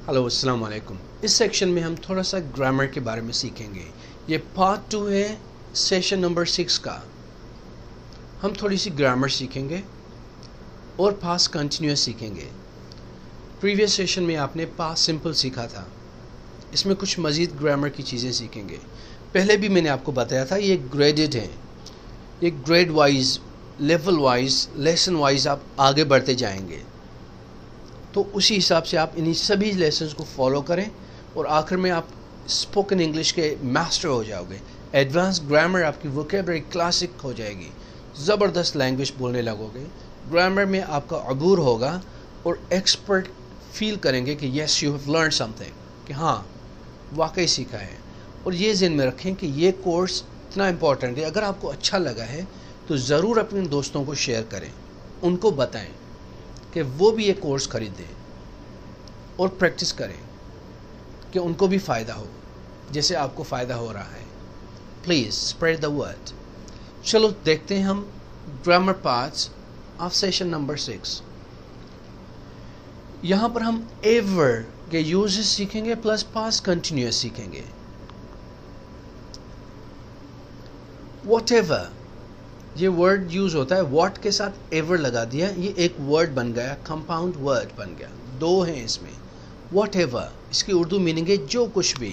Hello अस्सलाम वालेकुम। इस सेक्शन में हम थोड़ा सा ग्रामर के बारे में सीखेंगे। ये पार्ट 2 है सेशन नंबर 6 का। हम थोड़ी सी ग्रामर सीखेंगे और पास्ट कंटिन्यूअस सीखेंगे। प्रीवियस सेशन में आपने पास्ट सिंपल सीखा था, इसमें कुछ मज़ीद ग्रामर की चीज़ें सीखेंगे। पहले भी मैंने आपको बताया था ये ग्रेडेड है, ये grade wise, level wise, lesson wise आप आगे बढ़ते जाएंगे। तो उसी हिसाब से आप इन्हीं सभी लेसन्स को फॉलो करें और आखिर में आप स्पोकन इंग्लिश के मास्टर हो जाओगे। एडवांस ग्रामर आपकी वोकेबलरी क्लासिक हो जाएगी, ज़बरदस्त लैंग्वेज बोलने लगोगे। ग्रामर में आपका अबूर होगा और एक्सपर्ट फील करेंगे कि yes you have learn something, कि हाँ वाकई सीखा है। और ये ज़हन में रखें कि ये कोर्स इतना इम्पोर्टेंट है, अगर आपको अच्छा लगा है तो ज़रूर अपने दोस्तों को शेयर करें, उनको बताएं कि वो भी ये कोर्स ख़रीदें और प्रैक्टिस करें कि उनको भी फ़ायदा हो जैसे आपको फ़ायदा हो रहा है। Please spread the word. चलो देखते हैं हम grammar parts of session number 6। यहाँ पर हम एवर के यूजेस सीखेंगे प्लस पास्ट कंटिन्यूअस सीखेंगे। व्हाटएवर ये वर्ड यूज़ होता है, व्हाट के साथ एवर लगा दिया, ये एक वर्ड बन गया, कंपाउंड वर्ड बन गया। दो हैं इसमें। व्हाटएवर इसकी उर्दू मीनिंग है जो कुछ भी।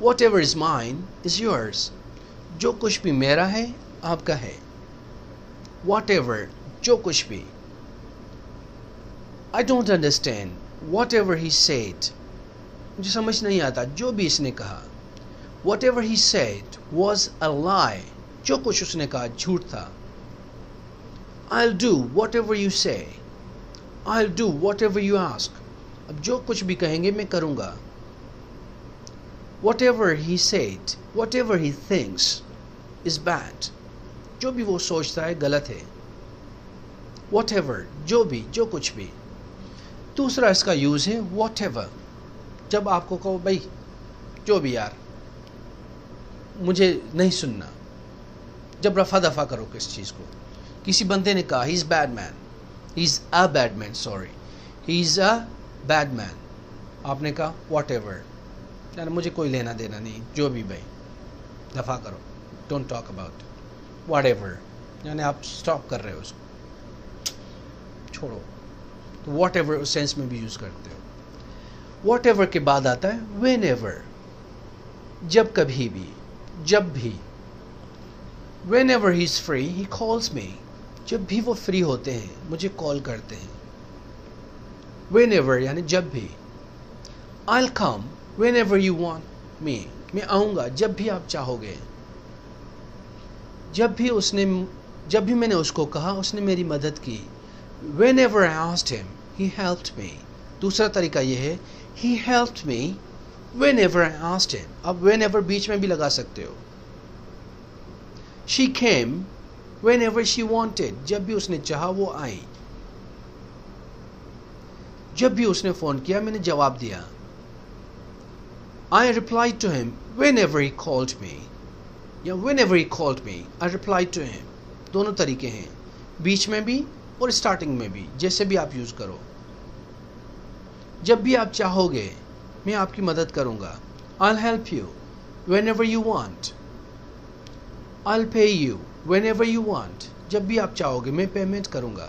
Whatever is mine is yours, जो कुछ भी मेरा है आपका है। व्हाटएवर जो कुछ भी। I don't understand whatever he said, मुझे समझ नहीं आता जो भी इसने कहा। Whatever he said was a lie, जो कुछ उसने कहा झूठ था। I'll do whatever you say, I'll do whatever you ask, अब जो कुछ भी कहेंगे मैं करूँगा। Whatever he said, whatever he thinks is bad, जो भी वो सोचता है गलत है। Whatever जो भी, जो कुछ भी। दूसरा इसका यूज़ है whatever, जब आपको कहो भाई जो भी यार मुझे नहीं सुनना, जब रफा दफा करो किस चीज़ को। किसी बंदे ने कहा he is bad man, he is a bad man, sorry he is a bad man, आपने कहा वॉट एवर, यानी मुझे कोई लेना देना नहीं, जो भी भाई दफा करो, don't talk about what ever, यानी आप स्टॉप कर रहे हो उसको, छोड़ो। तो वॉट एवर उस सेंस में भी यूज़ करते हो। वॉट एवर के बाद आता है व्हेन एवर, जब कभी भी, जब भी। Whenever he is free, he calls me, जब भी वो फ्री होते हैं मुझे कॉल करते हैं। Whenever यानी जब भी। I'll come whenever you want me, मैं आऊँगा जब भी आप चाहोगे। जब भी मैंने उसको कहा उसने मेरी मदद की। Whenever I asked him, he helped me, दूसरा तरीका ये है he helped me whenever I asked him, अब whenever बीच में भी लगा सकते हो। She came whenever she wanted, जब भी उसने चाहा वो आई। जब भी उसने फ़ोन किया मैंने जवाब दिया। I replied to him whenever he called me, या whenever he called me, I replied to him, दोनों तरीके हैं, बीच में भी और स्टार्टिंग में भी, जैसे भी आप यूज़ करो। जब भी आप चाहोगे मैं आपकी मदद करूँगा। I'll help you whenever you want, I'll pay you whenever you want, जब भी आप चाहोगे मैं पेमेंट करूँगा।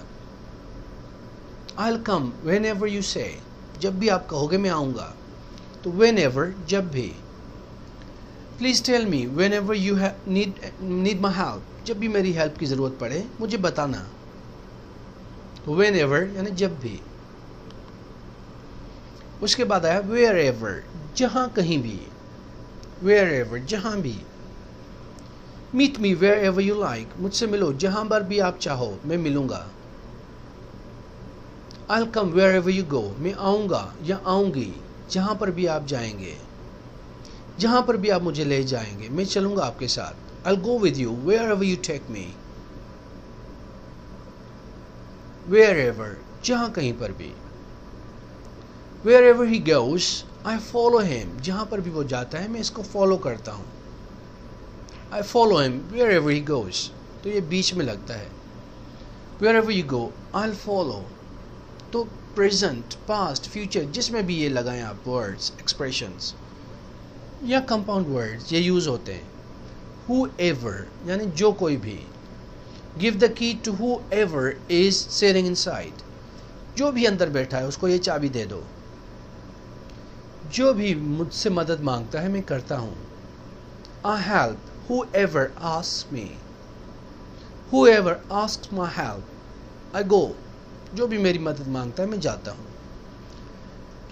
I'll come whenever you say, जब भी आप कहोगे मैं आऊँगा। तो whenever जब भी। Please tell me whenever you need my help, जब भी मेरी हेल्प की ज़रूरत पड़े मुझे बताना। तो whenever यानी जब भी। उसके बाद आया wherever, जहाँ कहीं भी। wherever जहाँ भी। Meet me wherever you like, मुझसे मिलो जहाँ पर भी आप चाहो मैं मिलूँगा। I'll come wherever you go, मैं आऊँगा या आऊँगी जहाँ पर भी आप जाएंगे। जहाँ पर भी आप मुझे ले जाएंगे मैं चलूँगा आपके साथ। I'll go with you wherever you take me, wherever जहाँ कहीं पर भी। Wherever he goes, I follow him, जहाँ पर भी वो जाता है मैं इसको फॉलो करता हूँ। I follow him wherever he goes, तो ये बीच में लगता है। Wherever you go, I'll follow, तो प्रेजेंट, पास्ट, फ्यूचर, जिसमें भी ये लगाएं आप वर्ड्स, एक्सप्रेशंस या कंपाउंड वर्ड्स, ये यूज़ होते हैं. Whoever यानी जो कोई भी. Give the key to whoever is sitting inside. जो भी अंदर बैठा है उसको ये चाबी दे दो. जो भी मुझसे मदद मांगता है मैं करता हूँ. I help whoever asks me. Whoever asks my help, I go. जो भी मेरी मदद मांगता है मैं जाता हूँ.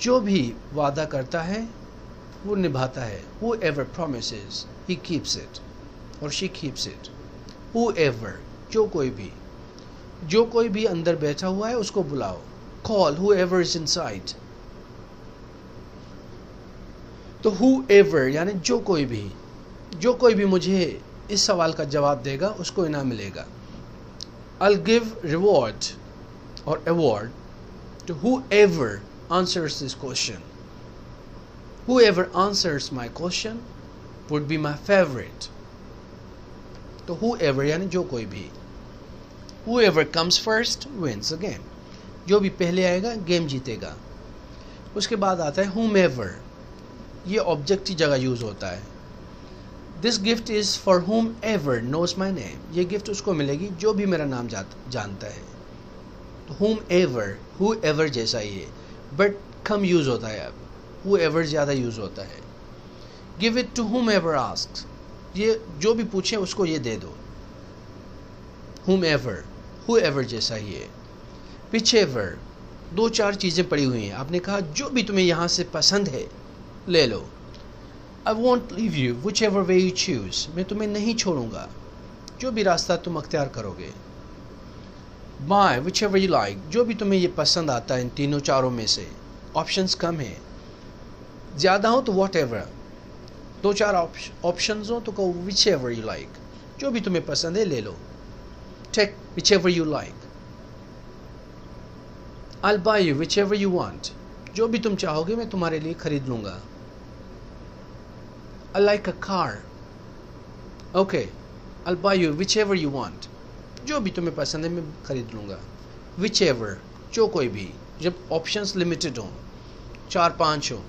जो भी वादा करता है वो निभाता है. Whoever promises, he keeps it or she keeps it. Whoever, जो कोई भी. जो कोई भी अंदर बैठा हुआ है उसको बुलाओ. Call whoever is inside. तो whoever यानी जो कोई भी. जो कोई भी मुझे इस सवाल का जवाब देगा उसको इनाम मिलेगा. I'll give reward or award to whoever answers this question. Whoever answers my question would be my favorite. तो whoever यानी जो कोई भी. Whoever comes first wins the game. जो भी पहले आएगा गेम जीतेगा. उसके बाद आता है whomever. ये ऑब्जेक्ट की जगह यूज होता है. This gift is for whomever knows my name. ये गिफ्ट उसको मिलेगी जो भी मेरा नाम जानता है. तो whomever, whoever जैसा ही है, बट कम यूज होता है. अब whoever ज़्यादा यूज होता है. Give it to whomever asks. ये जो भी पूछे उसको ये दे दो. whomever, whoever जैसा ही है. whichever, दो चार चीज़ें पड़ी हुई हैं. आपने कहा जो भी तुम्हें यहाँ से पसंद है ले लो. I won't leave you whichever way you choose. मैं तुम्हें नहीं छोड़ूंगा जो भी रास्ता तुम अख्तियार करोगे. Buy whichever you like. जो भी तुम्हें ये पसंद आता है इन तीनों चारों में से. ऑप्शंस कम है. ज़्यादा हो तो whatever. दो चार ऑप्शंस हो तो कहो whichever you like. जो भी तुम्हें पसंद है ले लो. Take whichever you like. I'll buy you whichever you want. जो भी तुम चाहोगे मैं तुम्हारे लिए खरीद लूँगा. I like a car. Okay, I'll buy you whichever you want. जो भी तुम्हें पसंद है मैं खरीद लूँगा. Whichever, जो कोई भी. जब ऑप्शंस लिमिटेड हों, 4-5 हो,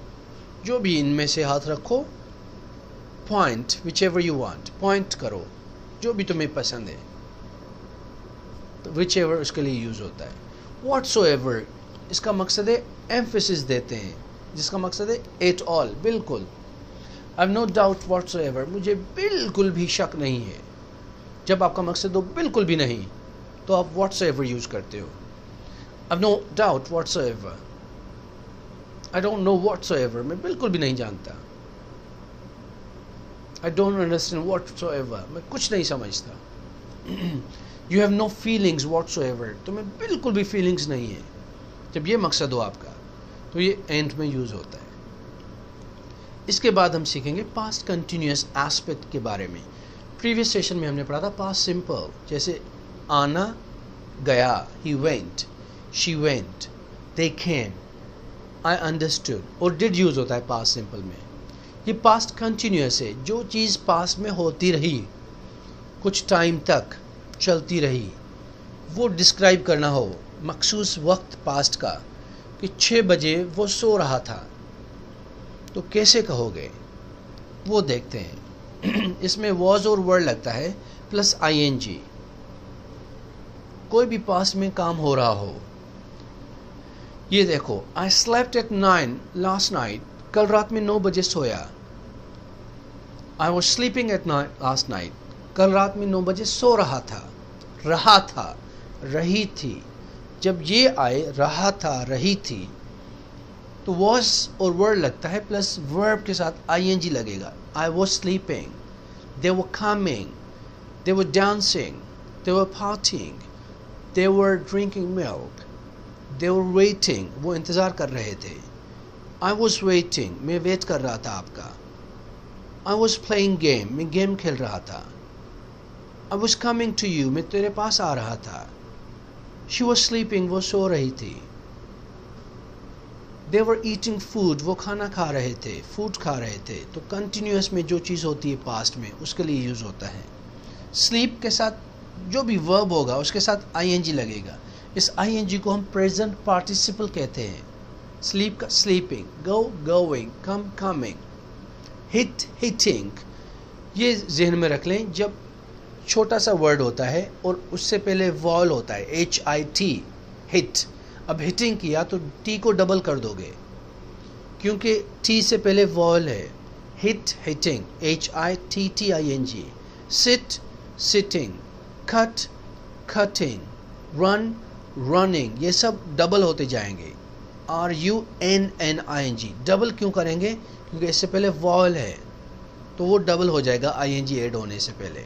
जो भी इनमें से हाथ रखो. Point whichever you want. Point करो जो भी तुम्हें पसंद है. तो whichever उसके लिए यूज़ होता है. Whatsoever, इसका मकसद है एम्फेसिस देते हैं, जिसका मकसद है it all, बिल्कुल. I have no doubt whatsoever. मुझे बिल्कुल भी शक नहीं है. जब आपका मकसद हो बिल्कुल भी नहीं तो आप whatsoever यूज करते हो. I have no doubt whatsoever. I don't know whatsoever. मैं बिल्कुल भी नहीं जानता. I don't understand whatsoever. मैं कुछ नहीं समझता. You have no feelings whatsoever. तुम्हें बिल्कुल भी फीलिंग्स नहीं है. जब ये मकसद हो आपका तो ये एंड में यूज होता है. इसके बाद हम सीखेंगे पास्ट कंटिन्यूअस एस्पेक्ट के बारे में. प्रीवियस सेशन में हमने पढ़ा था पास्ट सिंपल, जैसे आना, गया, he went, she went, they came, I understood. और did यूज होता है पास्ट सिंपल में. ये पास्ट कंटिन्यूअस है. जो चीज़ पास्ट में होती रही, कुछ टाइम तक चलती रही, वो डिस्क्राइब करना हो मखसूस वक्त पास्ट का, कि 6 बजे वो सो रहा था, तो कैसे कहोगे वो देखते हैं. इसमें वॉज और वर्ड लगता है प्लस ing. कोई भी पास्ट में काम हो रहा हो. ये देखो, I slept at 9 last night. कल रात में 9 बजे सोया. I was sleeping at night last night. कल रात में 9 बजे सो रहा था. रहा था, रही थी. जब ये आए रहा था, रही थी, तो was और word लगता है प्लस verb के साथ ing लगेगा. I was sleeping. They were coming. They were dancing. They were partying. They were drinking milk. They were waiting. वो इंतज़ार कर रहे थे. I was waiting. मैं वेट कर रहा था आपका. I was playing game. मैं गेम खेल रहा था. I was coming to you. मैं तेरे पास आ रहा था. She was sleeping. वो सो रही थी. They were eating food. वो खाना खा रहे थे, फूड खा रहे थे. तो कंटिन्यूअस में जो चीज़ होती है पास्ट में उसके लिए यूज़ होता है. स्लीप के साथ जो भी वर्ब होगा उसके साथ ing लगेगा. इस आईएनजी को हम प्रेजेंट पार्टिसिपल कहते हैं। स्लीप का sleeping, go going, come coming, hit hitting. ये जहन में रख लें, जब छोटा सा वर्ड होता है और उससे पहले वॉल होता है HIT, हिट। अब हिटिंग किया तो टी को डबल कर दोगे क्योंकि टी से पहले वॉल है। Hit hitting, HITTING। Sit sitting, cut cutting, run running, ये सब डबल होते जाएंगे। RUNNING, डबल क्यों करेंगे? क्योंकि इससे पहले वॉल है तो वो डबल हो जाएगा ING ऐड होने से पहले।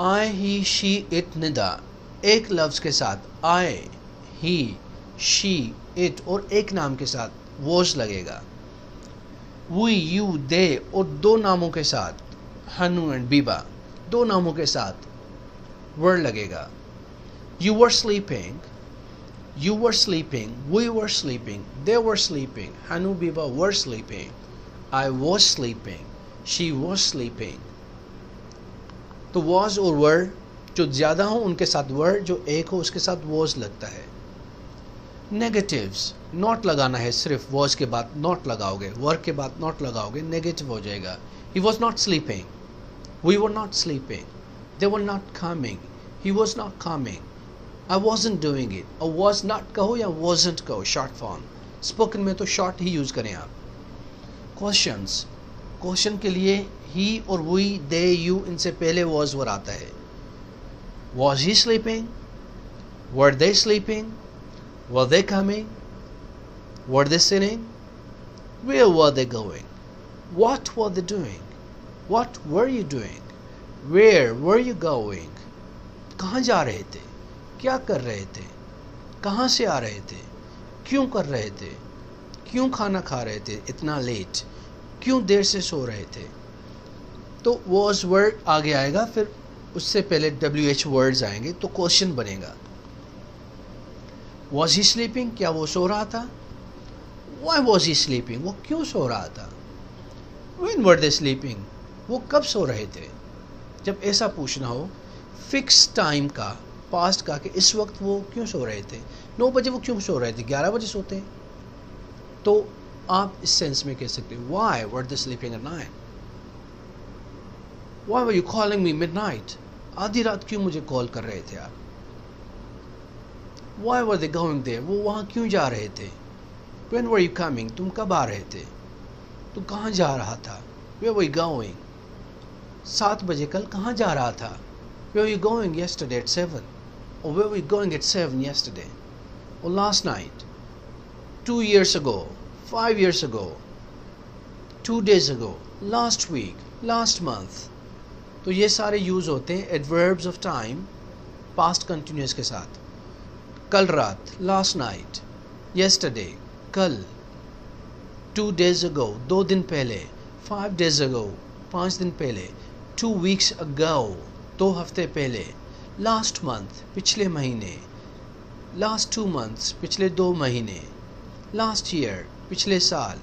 I, he, she, it, Nida, एक लफ्ज के साथ I, he, she, it और एक नाम के साथ was लगेगा। We, you, they और दो नामों के साथ हनु एंड बीबा, दो नामों के साथ were लगेगा। You were sleeping, you were sleeping, we were sleeping, they were sleeping, Hanu Biba were sleeping, I was sleeping, she was sleeping। तो was और were जो ज़्यादा हो उनके साथ were, जो एक हो उसके साथ was लगता है। नेगेटिव्स, नॉट लगाना है, सिर्फ was के बाद नॉट लगाओगे, were के बाद नॉट लगाओगे, नेगेटिव हो जाएगा। He was not sleeping, we were not sleeping, they were not coming, he was not coming, I wasn't doing it। और was not कहो या wasn't कहो, शॉर्ट फॉर्म। स्पोकन में तो शॉर्ट ही यूज करें आप। क्वेश्चंस, क्वेश्चन के लिए he और we, they, you इनसे पहले was वर आता है। Was he sleeping? Were they sleeping? Were they coming? Were they sitting? Where were they going? What were they doing? What were you doing? Where were you going? कहाँ जा रहे थे? क्या कर रहे थे? कहाँ से आ रहे थे? क्यों कर रहे थे? क्यों खाना खा रहे थे इतना लेट? क्यों देर से सो रहे थे? तो was वर्ड आगे आएगा, फिर उससे पहले WH वर्ड्स आएंगे तो क्वेश्चन बनेगा। Was he sleeping? क्या वो सो रहा था? Why was he sleeping? वो क्यों सो रहा था? When were they sleeping? वो कब सो रहे थे? जब ऐसा पूछना हो फिक्स टाइम का, पास्ट का, कि इस वक्त वो क्यों सो रहे थे, 9 बजे वो क्यों सो रहे थे, 11 बजे सोते हैं, तो आप इस सेंस में कह सकते हैं Why were they sleeping at night? Why were you calling me midnight? आधी रात क्यों मुझे कॉल कर रहे थे आप? Why were they going there? वो वहाँ क्यों जा रहे थे? When were you coming? तुम कब आ रहे थे? तुम कहाँ जा रहा था? Where were you going? 7 बजे कल कहाँ जा रहा था? Where were you going yesterday at 7? Or where were you going at 7 yesterday? Or last night? 2 years ago? 5 years ago? 2 days ago? Last week? Last month? तो ये सारे यूज़ होते हैं adverbs of time past continuous के साथ। कल रात, last night, yesterday, कल, 2 days ago, 2 दिन पहले, 5 days ago, 5 दिन पहले, 2 weeks ago, 2 हफ्ते पहले, लास्ट मंथ, पिछले महीने, लास्ट 2 months, पिछले 2 महीने, लास्ट ईयर, पिछले साल।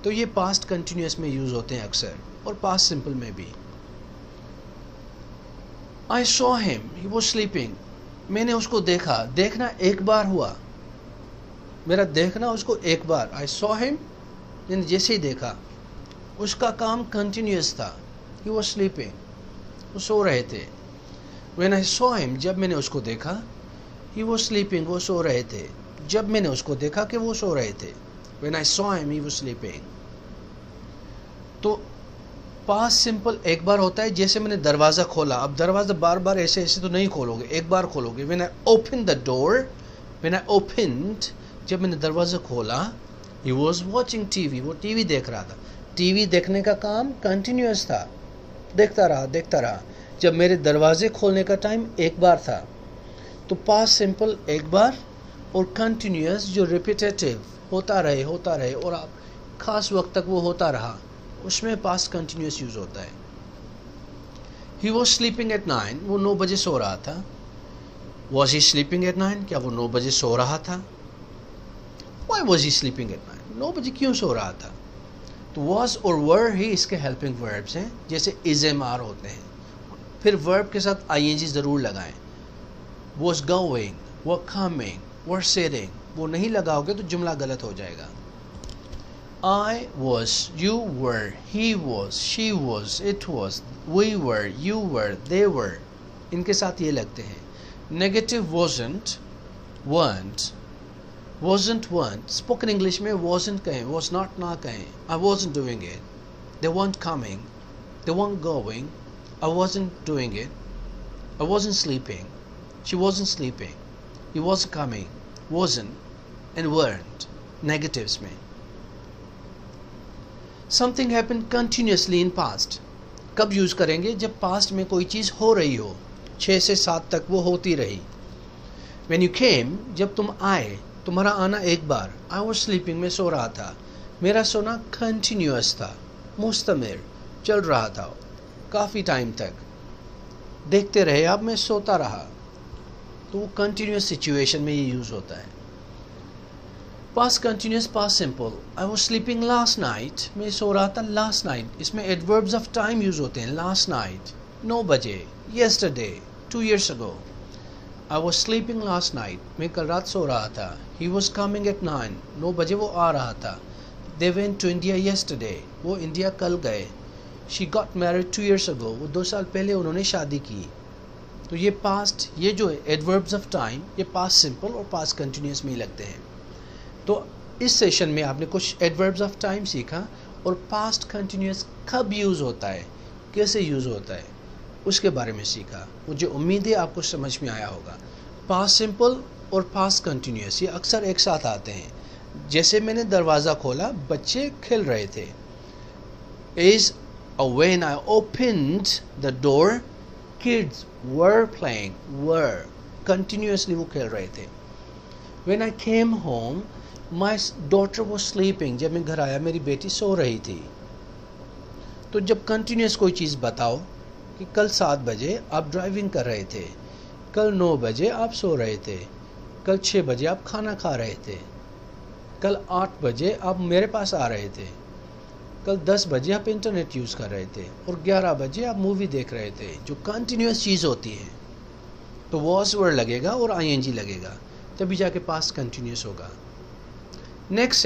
तो ये पास्ट कंटिन्यूस में यूज़ होते हैं अक्सर, और पास्ट सिंपल में भी। I saw him, he was sleeping। मैंने उसको देखा, देखना एक बार हुआ, मेरा देखना उसको एक बार। I saw him, मैंने जैसे ही देखा, उसका काम कंटिन्यूस था। He was sleeping, वो सो रहे थे। When I saw him, जब मैंने उसको देखा, he was sleeping, वो सो रहे थे। जब मैंने उसको देखा कि वो सो रहे थे, When I saw him, he was sleeping। तो पास्ट सिंपल एक बार होता है, जैसे मैंने दरवाज़ा खोला। अब दरवाज़ा बार बार ऐसे ऐसे तो नहीं खोलोगे, एक बार खोलोगे। When I opened the door, when I opened, जब मैंने दरवाज़ा खोला, he was watching TV, वो टीवी देख रहा था। टीवी देखने का काम कंटिन्यूस था, देखता रहा देखता रहा। जब मेरे दरवाजे खोलने का टाइम एक बार था, तो पास्ट सिंपल एक बार, और कंटिन्यूस जो रिपीटेटिव होता रहे और आप खास वक्त तक वो होता रहा, उसमें पास्ट कंटिन्यूस यूज होता है। He was sleeping at 9, वो 9 बजे सो रहा था। Was he sleeping at 9? क्या वो 9 बजे सो रहा था? Why was he sleeping at 9? 9 बजे क्यों सो रहा था? तो was और were ही इसके हेल्पिंग वर्ब्स हैं, जैसे is am are होते हैं। फिर वर्ब के साथ ing ज़रूर लगाएं। was going, were coming, were sitting, वो नहीं लगाओगे तो जुमला गलत हो जाएगा. I was, you were, he was, she was, it was, we were, you were, they were. इनके साथ ये लगते हैं. Negative wasn't, weren't, weren't. Spoken English में wasn't कहें, was not ना कहें. I wasn't doing it. They weren't coming. They weren't going. I wasn't doing it. I wasn't sleeping. She wasn't sleeping. He wasn't coming. Wasn't and weren't. Negatives में. Something happened continuously in past. कब use करेंगे? जब past में कोई चीज हो रही हो, 6 से 7 तक वो होती रही. When you came, जब तुम आए, तुम्हारा आना एक बार. I was sleeping, मैं सो रहा था. मेरा सोना continuous था, मुस्तमिर, चल रहा था, काफी टाइम तक. देखते रहे आप, मैं सोता रहा. तो वो कंटिन्यूस सिचुएशन में ये यूज होता है. Past continuous, past simple. I was sleeping last night, मैं सो रहा था लास्ट नाइट. इसमें एडवर्ब्स ऑफ टाइम यूज होते हैं. लास्ट नाइट 9 बजे, yesterday 2 years ago. I was sleeping last night, मैं कल रात सो रहा था. ही वॉज कमिंग एट 9 बजे वो आ रहा था. They went to India yesterday, वो इंडिया कल गए. She got married 2 years ago, वो 2 साल पहले उन्होंने शादी की. तो ये पास्ट, ये जो एडवर्ब्स ऑफ टाइम, ये पास्ट सिंपल और पास्ट कंटिन्यूस में ही लगते हैं. तो इस सेशन में आपने कुछ एडवर्ब्स ऑफ टाइम सीखा और पास्ट कंटिन्यूस कब यूज़ होता है, कैसे यूज़ होता है, उसके बारे में सीखा. मुझे उम्मीद है आपको समझ में आया होगा. पास्ट सिंपल और पास्ट कंटिन्यूस ये अक्सर एक साथ आते हैं. जैसे मैंने दरवाज़ा खोला, बच्चे खेल रहे थे. Is when I opened the door, kids were playing, were continuously वो खेल रहे थे. When I came home, my daughter was sleeping, जब मैं घर आया मेरी बेटी सो रही थी. तो जब कंटिन्यूस कोई चीज़ बताओ कि कल 7 बजे आप ड्राइविंग कर रहे थे, कल 9 बजे आप सो रहे थे, कल 6 बजे आप खाना खा रहे थे, कल 8 बजे आप मेरे पास आ रहे थे, कल 10 बजे आप इंटरनेट यूज़ कर रहे थे और 11 बजे आप मूवी देख रहे थे. जो कंटिन्यूस चीज़ होती है तो वॉज वर्ड लगेगा और आईएनजी लगेगा, तभी जाके पास्ट कंटिन्यूस होगा. नेक्स्ट